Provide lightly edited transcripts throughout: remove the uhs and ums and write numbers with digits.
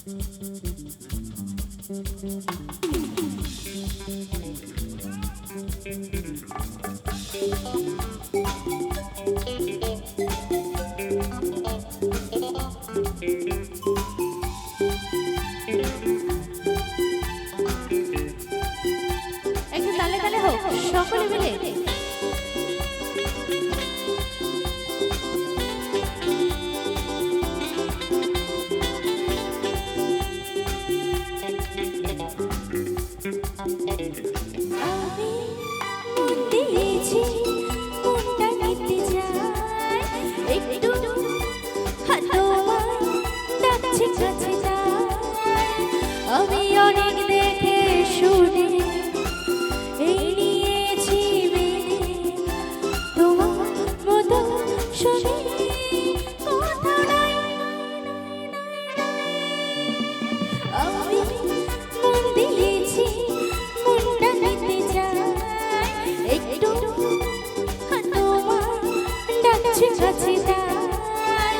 একটু তালে তালে হোক সকলে মিলে। আমি অনেক দেখে শুনে এই নিয়েছি মেনে তোমার মতো শুনে কথা নাই। আমি মন দিয়েছি মনটা নিতে চাই একটু তোমার ডাকছে কাছে তাই।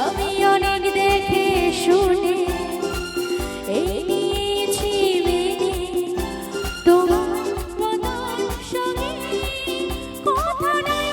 আমি অনেক দেখে শুনে এই নিয়েছি মেনে তোমার মতো শুনে কথা নাই।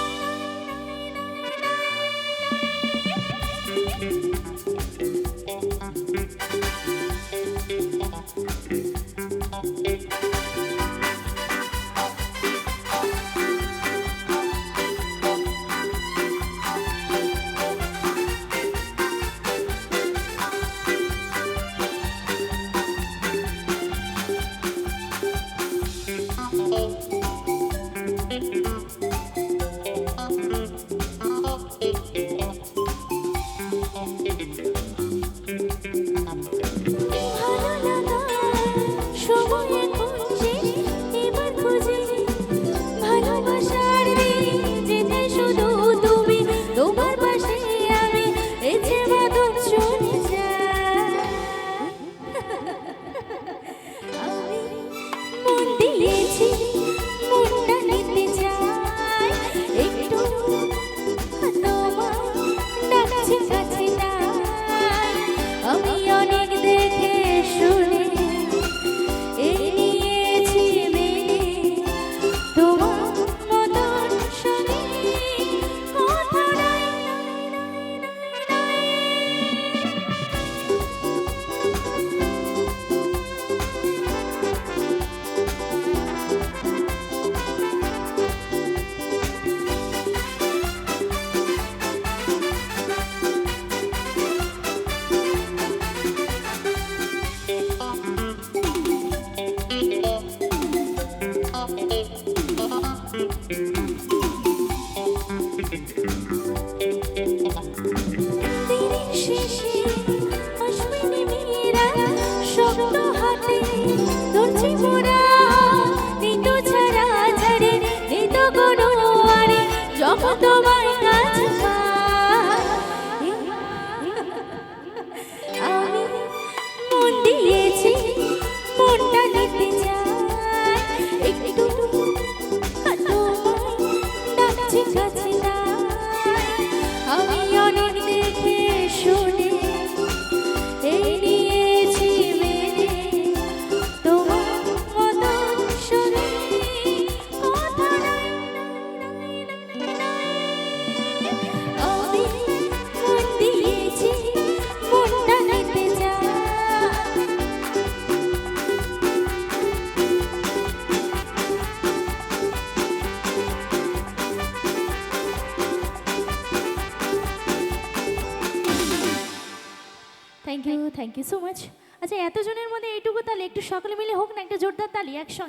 Thank you so much. আচ্ছা, এতজনের মধ্যে এইটুকু তালে একটু সকলে মিলে হোক না একটা জোরদার তালি একসঙ্গে।